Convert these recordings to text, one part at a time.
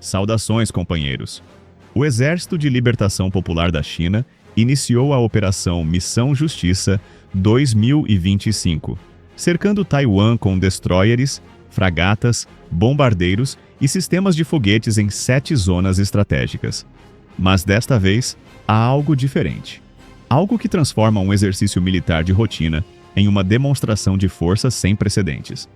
Saudações, companheiros! O Exército de Libertação Popular da China iniciou a Operação Missão Justiça 2025, cercando Taiwan com destroyers, fragatas, bombardeiros e sistemas de foguetes em 7 zonas estratégicas. Mas desta vez, há algo diferente. Algo que transforma um exercício militar de rotina em uma demonstração de força sem precedentes.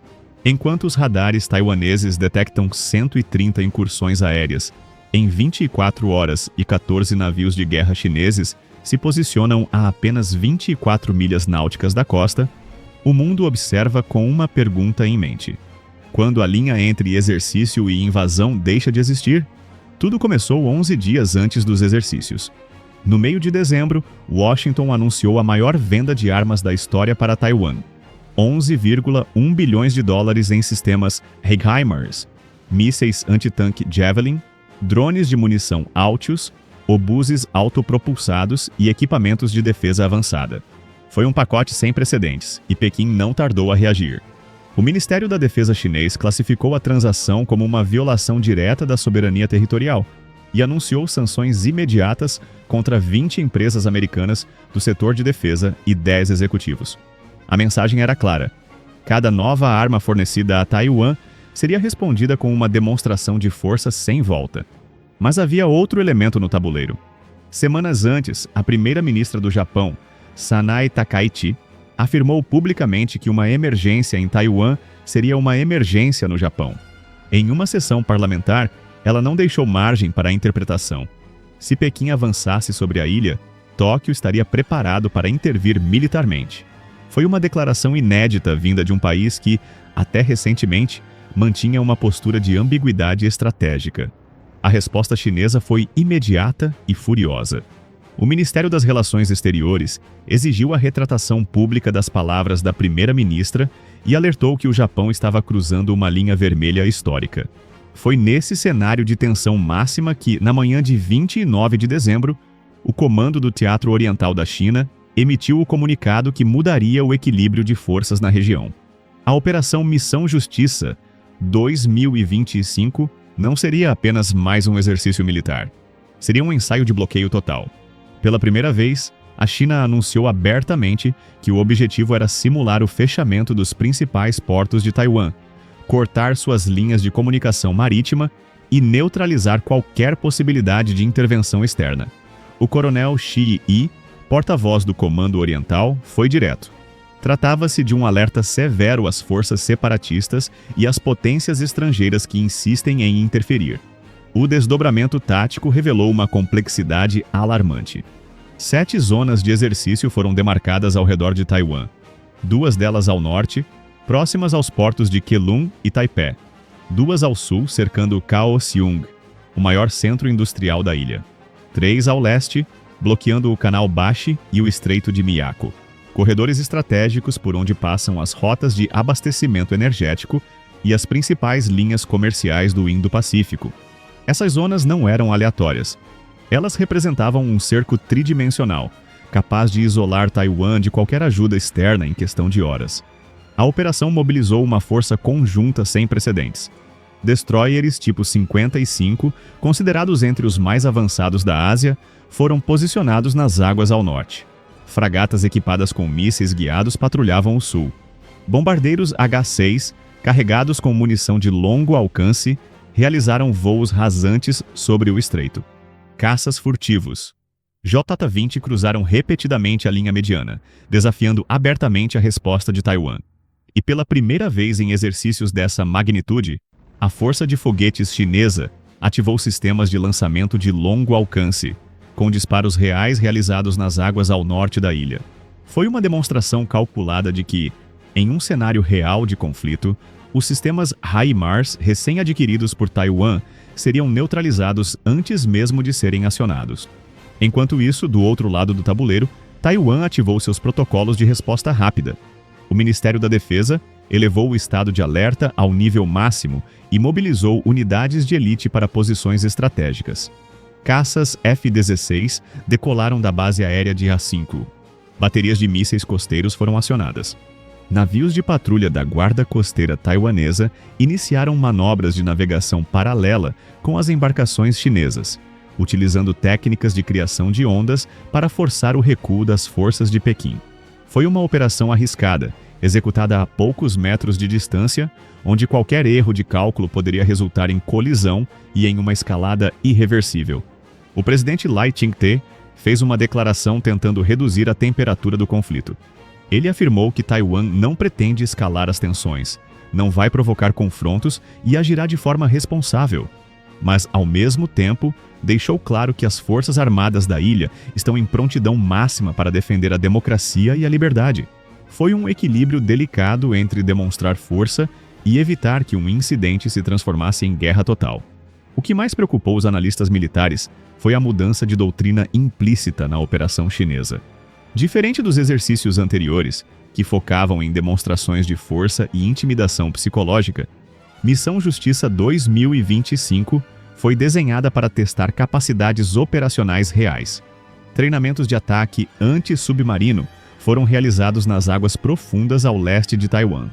Enquanto os radares taiwaneses detectam 130 incursões aéreas, em 24 horas e 14 navios de guerra chineses se posicionam a apenas 24 milhas náuticas da costa, o mundo observa com uma pergunta em mente. Quando a linha entre exercício e invasão deixa de existir? Tudo começou 11 dias antes dos exercícios. No meio de dezembro, Washington anunciou a maior venda de armas da história para Taiwan. 11,1 bilhões de dólares em sistemas HIMARS, mísseis antitanque Javelin, drones de munição Altius, obuses autopropulsados e equipamentos de defesa avançada. Foi um pacote sem precedentes, e Pequim não tardou a reagir. O Ministério da Defesa chinês classificou a transação como uma violação direta da soberania territorial e anunciou sanções imediatas contra 20 empresas americanas do setor de defesa e 10 executivos. A mensagem era clara: cada nova arma fornecida a Taiwan seria respondida com uma demonstração de força sem volta. Mas havia outro elemento no tabuleiro. Semanas antes, a primeira-ministra do Japão, Sanae Takaichi, afirmou publicamente que uma emergência em Taiwan seria uma emergência no Japão. Em uma sessão parlamentar, ela não deixou margem para a interpretação. Se Pequim avançasse sobre a ilha, Tóquio estaria preparado para intervir militarmente. Foi uma declaração inédita vinda de um país que, até recentemente, mantinha uma postura de ambiguidade estratégica. A resposta chinesa foi imediata e furiosa. O Ministério das Relações Exteriores exigiu a retratação pública das palavras da primeira-ministra e alertou que o Japão estava cruzando uma linha vermelha histórica. Foi nesse cenário de tensão máxima que, na manhã de 29 de dezembro, o Comando do Teatro Oriental da China emitiu o comunicado que mudaria o equilíbrio de forças na região. A Operação Missão Justiça 2025 não seria apenas mais um exercício militar. Seria um ensaio de bloqueio total. Pela primeira vez, a China anunciou abertamente que o objetivo era simular o fechamento dos principais portos de Taiwan, cortar suas linhas de comunicação marítima e neutralizar qualquer possibilidade de intervenção externa. O coronel Shi Yi, porta-voz do Comando Oriental, foi direto. Tratava-se de um alerta severo às forças separatistas e às potências estrangeiras que insistem em interferir. O desdobramento tático revelou uma complexidade alarmante. 7 zonas de exercício foram demarcadas ao redor de Taiwan. 2 delas ao norte, próximas aos portos de Keelung e Taipei. 2 ao sul, cercando Kaohsiung, o maior centro industrial da ilha. 3 ao leste, bloqueando o canal Bashi e o estreito de Miyako, corredores estratégicos por onde passam as rotas de abastecimento energético e as principais linhas comerciais do Indo-Pacífico. Essas zonas não eram aleatórias. Elas representavam um cerco tridimensional, capaz de isolar Taiwan de qualquer ajuda externa em questão de horas. A operação mobilizou uma força conjunta sem precedentes. Destroyers tipo 55, considerados entre os mais avançados da Ásia, foram posicionados nas águas ao norte. Fragatas equipadas com mísseis guiados patrulhavam o sul. Bombardeiros H-6, carregados com munição de longo alcance, realizaram voos rasantes sobre o estreito. Caças furtivos J-20 cruzaram repetidamente a linha mediana, desafiando abertamente a resposta de Taiwan. E pela primeira vez em exercícios dessa magnitude, a força de foguetes chinesa ativou sistemas de lançamento de longo alcance, com disparos reais realizados nas águas ao norte da ilha. Foi uma demonstração calculada de que, em um cenário real de conflito, os sistemas HIMARS recém-adquiridos por Taiwan seriam neutralizados antes mesmo de serem acionados. Enquanto isso, do outro lado do tabuleiro, Taiwan ativou seus protocolos de resposta rápida. O Ministério da Defesa elevou o estado de alerta ao nível máximo e mobilizou unidades de elite para posições estratégicas. Caças F-16 decolaram da base aérea de A-5. Baterias de mísseis costeiros foram acionadas. Navios de patrulha da Guarda Costeira Taiwanesa iniciaram manobras de navegação paralela com as embarcações chinesas, utilizando técnicas de criação de ondas para forçar o recuo das forças de Pequim. Foi uma operação arriscada, executada a poucos metros de distância, onde qualquer erro de cálculo poderia resultar em colisão e em uma escalada irreversível. O presidente Lai Ching-te fez uma declaração tentando reduzir a temperatura do conflito. Ele afirmou que Taiwan não pretende escalar as tensões, não vai provocar confrontos e agirá de forma responsável. Mas, ao mesmo tempo, deixou claro que as forças armadas da ilha estão em prontidão máxima para defender a democracia e a liberdade. Foi um equilíbrio delicado entre demonstrar força e evitar que um incidente se transformasse em guerra total. O que mais preocupou os analistas militares foi a mudança de doutrina implícita na operação chinesa. Diferente dos exercícios anteriores, que focavam em demonstrações de força e intimidação psicológica, Missão Justiça 2025 foi desenhada para testar capacidades operacionais reais. Treinamentos de ataque anti-submarino foram realizados nas águas profundas ao leste de Taiwan.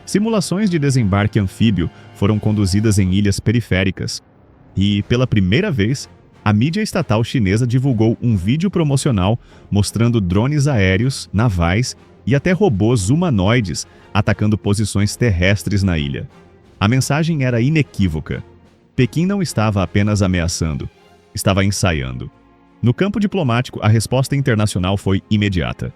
Simulações de desembarque anfíbio foram conduzidas em ilhas periféricas. E, pela primeira vez, a mídia estatal chinesa divulgou um vídeo promocional mostrando drones aéreos, navais e até robôs humanoides atacando posições terrestres na ilha. A mensagem era inequívoca. Pequim não estava apenas ameaçando, estava ensaiando. No campo diplomático, a resposta internacional foi imediata.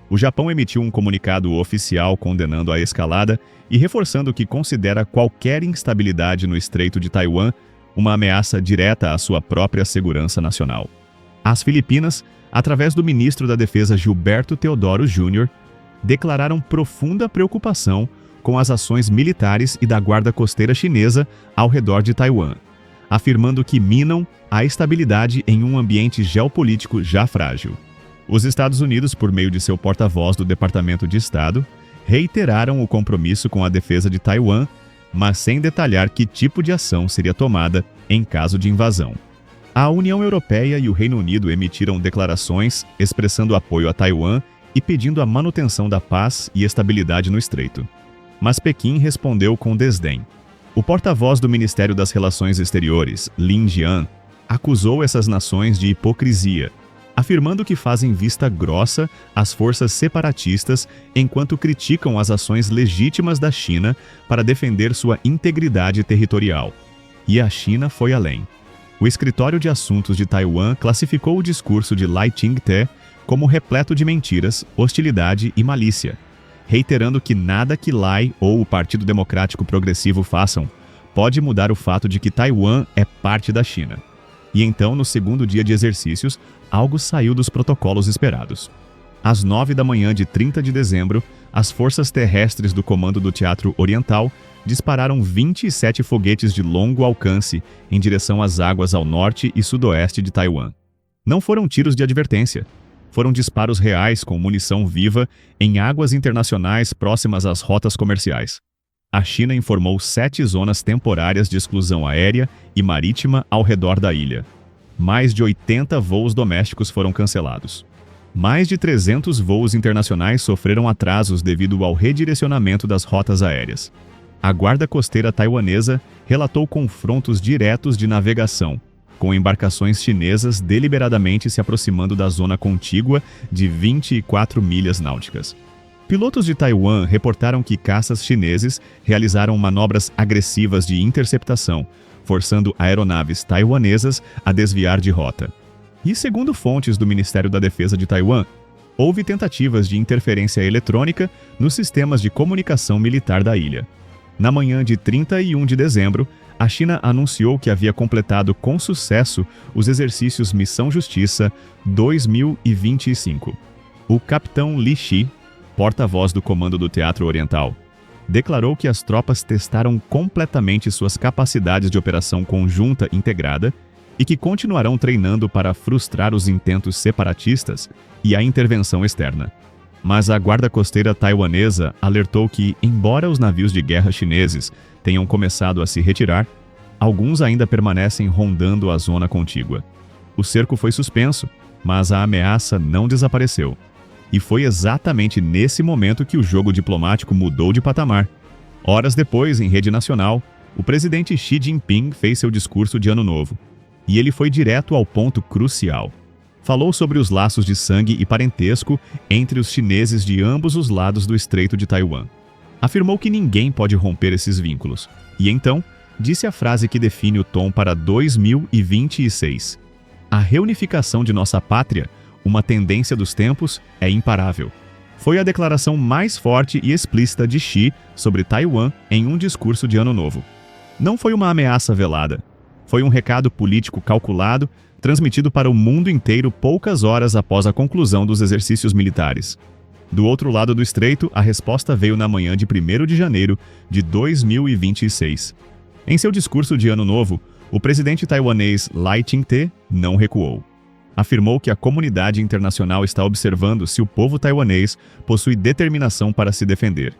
O Japão emitiu um comunicado oficial condenando a escalada e reforçando que considera qualquer instabilidade no Estreito de Taiwan uma ameaça direta à sua própria segurança nacional. As Filipinas, através do ministro da Defesa Gilberto Teodoro Júnior, declararam profunda preocupação com as ações militares e da Guarda Costeira Chinesa ao redor de Taiwan, afirmando que minam a estabilidade em um ambiente geopolítico já frágil. Os Estados Unidos, por meio de seu porta-voz do Departamento de Estado, reiteraram o compromisso com a defesa de Taiwan, mas sem detalhar que tipo de ação seria tomada em caso de invasão. A União Europeia e o Reino Unido emitiram declarações expressando apoio a Taiwan e pedindo a manutenção da paz e estabilidade no estreito. Mas Pequim respondeu com desdém. O porta-voz do Ministério das Relações Exteriores, Lin Jian, acusou essas nações de hipocrisia, afirmando que fazem vista grossa às forças separatistas enquanto criticam as ações legítimas da China para defender sua integridade territorial. E a China foi além. O Escritório de Assuntos de Taiwan classificou o discurso de Lai Ching-te como repleto de mentiras, hostilidade e malícia, reiterando que nada que Lai ou o Partido Democrático Progressivo façam pode mudar o fato de que Taiwan é parte da China. E então, no segundo dia de exercícios, algo saiu dos protocolos esperados. Às 9 da manhã de 30 de dezembro, as forças terrestres do Comando do Teatro Oriental dispararam 27 foguetes de longo alcance em direção às águas ao norte e sudoeste de Taiwan. Não foram tiros de advertência. Foram disparos reais com munição viva em águas internacionais próximas às rotas comerciais. A China informou 7 zonas temporárias de exclusão aérea e marítima ao redor da ilha. Mais de 80 voos domésticos foram cancelados. Mais de 300 voos internacionais sofreram atrasos devido ao redirecionamento das rotas aéreas. A Guarda Costeira Taiwanesa relatou confrontos diretos de navegação, com embarcações chinesas deliberadamente se aproximando da zona contígua de 24 milhas náuticas. Pilotos de Taiwan reportaram que caças chineses realizaram manobras agressivas de interceptação, forçando aeronaves taiwanesas a desviar de rota. E, segundo fontes do Ministério da Defesa de Taiwan, houve tentativas de interferência eletrônica nos sistemas de comunicação militar da ilha. Na manhã de 31 de dezembro, a China anunciou que havia completado com sucesso os exercícios Missão Justiça 2025. O capitão Li Shi, porta-voz do Comando do Teatro Oriental, declarou que as tropas testaram completamente suas capacidades de operação conjunta integrada e que continuarão treinando para frustrar os intentos separatistas e a intervenção externa. Mas a Guarda Costeira Taiwanesa alertou que, embora os navios de guerra chineses tenham começado a se retirar, alguns ainda permanecem rondando a zona contígua. O cerco foi suspenso, mas a ameaça não desapareceu. E foi exatamente nesse momento que o jogo diplomático mudou de patamar. Horas depois, em rede nacional, o presidente Xi Jinping fez seu discurso de Ano Novo. E ele foi direto ao ponto crucial. Falou sobre os laços de sangue e parentesco entre os chineses de ambos os lados do Estreito de Taiwan. Afirmou que ninguém pode romper esses vínculos. E então, disse a frase que define o tom para 2026. A reunificação de nossa pátria, uma tendência dos tempos, é imparável. Foi a declaração mais forte e explícita de Xi sobre Taiwan em um discurso de Ano Novo. Não foi uma ameaça velada. Foi um recado político calculado, transmitido para o mundo inteiro poucas horas após a conclusão dos exercícios militares. Do outro lado do estreito, a resposta veio na manhã de 1º de janeiro de 2026. Em seu discurso de Ano Novo, o presidente taiwanês Lai Ching-te não recuou. Afirmou que a comunidade internacional está observando se o povo taiwanês possui determinação para se defender.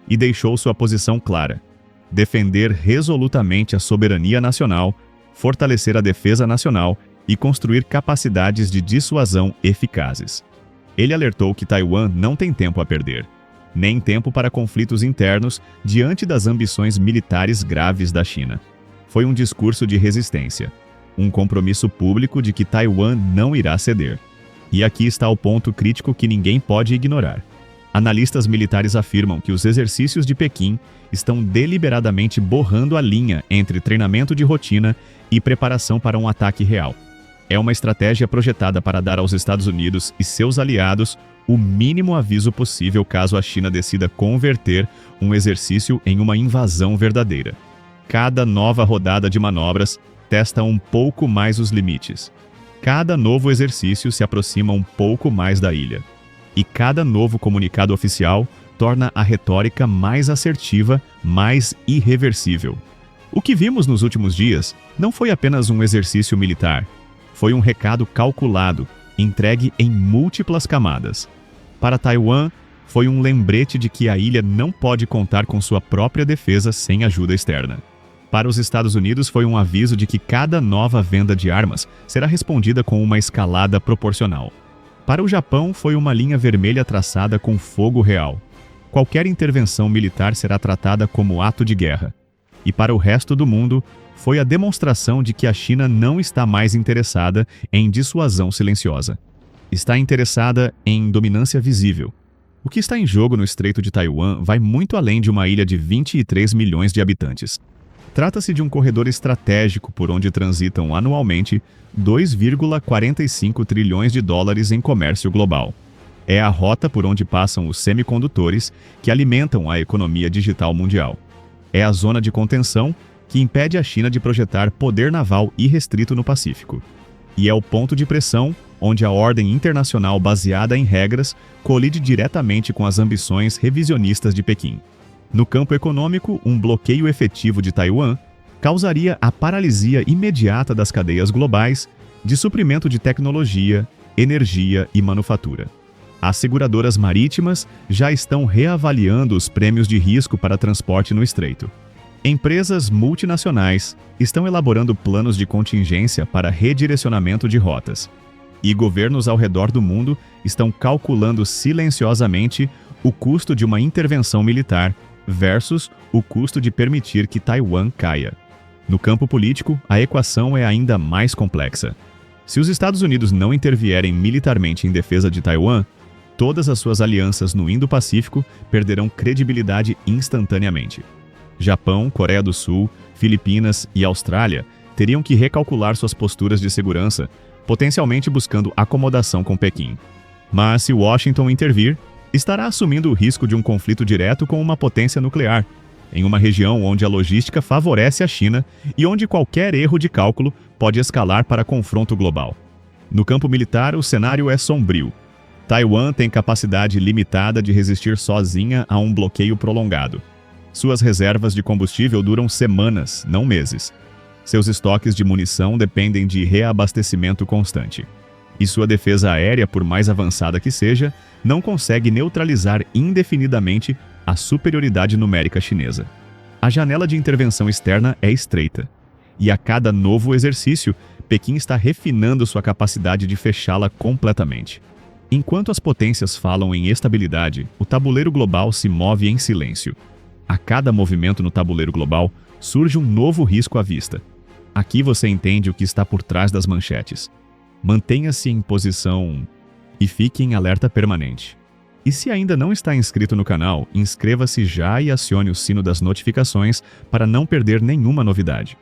E deixou sua posição clara: defender resolutamente a soberania nacional, fortalecer a defesa nacional e construir capacidades de dissuasão eficazes. Ele alertou que Taiwan não tem tempo a perder, nem tempo para conflitos internos diante das ambições militares graves da China. Foi um discurso de resistência, um compromisso público de que Taiwan não irá ceder. E aqui está o ponto crítico que ninguém pode ignorar. Analistas militares afirmam que os exercícios de Pequim estão deliberadamente borrando a linha entre treinamento de rotina e preparação para um ataque real. É uma estratégia projetada para dar aos Estados Unidos e seus aliados o mínimo aviso possível caso a China decida converter um exercício em uma invasão verdadeira. Cada nova rodada de manobras testa um pouco mais os limites. Cada novo exercício se aproxima um pouco mais da ilha. E cada novo comunicado oficial torna a retórica mais assertiva, mais irreversível. O que vimos nos últimos dias não foi apenas um exercício militar. Foi um recado calculado, entregue em múltiplas camadas. Para Taiwan, foi um lembrete de que a ilha não pode contar com sua própria defesa sem ajuda externa. Para os Estados Unidos, foi um aviso de que cada nova venda de armas será respondida com uma escalada proporcional. Para o Japão, foi uma linha vermelha traçada com fogo real. Qualquer intervenção militar será tratada como ato de guerra. E para o resto do mundo, foi a demonstração de que a China não está mais interessada em dissuasão silenciosa. Está interessada em dominância visível. O que está em jogo no Estreito de Taiwan vai muito além de uma ilha de 23 milhões de habitantes. Trata-se de um corredor estratégico por onde transitam anualmente 2,45 trilhões de dólares em comércio global. É a rota por onde passam os semicondutores que alimentam a economia digital mundial. É a zona de contenção que impede a China de projetar poder naval irrestrito no Pacífico. E é o ponto de pressão onde a ordem internacional baseada em regras colide diretamente com as ambições revisionistas de Pequim. No campo econômico, um bloqueio efetivo de Taiwan causaria a paralisia imediata das cadeias globais de suprimento de tecnologia, energia e manufatura. As seguradoras marítimas já estão reavaliando os prêmios de risco para transporte no estreito. Empresas multinacionais estão elaborando planos de contingência para redirecionamento de rotas. E governos ao redor do mundo estão calculando silenciosamente o custo de uma intervenção militar versus o custo de permitir que Taiwan caia. No campo político, a equação é ainda mais complexa. Se os Estados Unidos não intervierem militarmente em defesa de Taiwan, todas as suas alianças no Indo-Pacífico perderão credibilidade instantaneamente. Japão, Coreia do Sul, Filipinas e Austrália teriam que recalcular suas posturas de segurança, potencialmente buscando acomodação com Pequim. Mas se Washington intervir, estará assumindo o risco de um conflito direto com uma potência nuclear, em uma região onde a logística favorece a China e onde qualquer erro de cálculo pode escalar para confronto global. No campo militar, o cenário é sombrio. Taiwan tem capacidade limitada de resistir sozinha a um bloqueio prolongado. Suas reservas de combustível duram semanas, não meses. Seus estoques de munição dependem de reabastecimento constante. E sua defesa aérea, por mais avançada que seja, não consegue neutralizar indefinidamente a superioridade numérica chinesa. A janela de intervenção externa é estreita. E a cada novo exercício, Pequim está refinando sua capacidade de fechá-la completamente. Enquanto as potências falam em estabilidade, o tabuleiro global se move em silêncio. A cada movimento no tabuleiro global, surge um novo risco à vista. Aqui você entende o que está por trás das manchetes. Mantenha-se em posição e fique em alerta permanente. E se ainda não está inscrito no canal, inscreva-se já e acione o sino das notificações para não perder nenhuma novidade.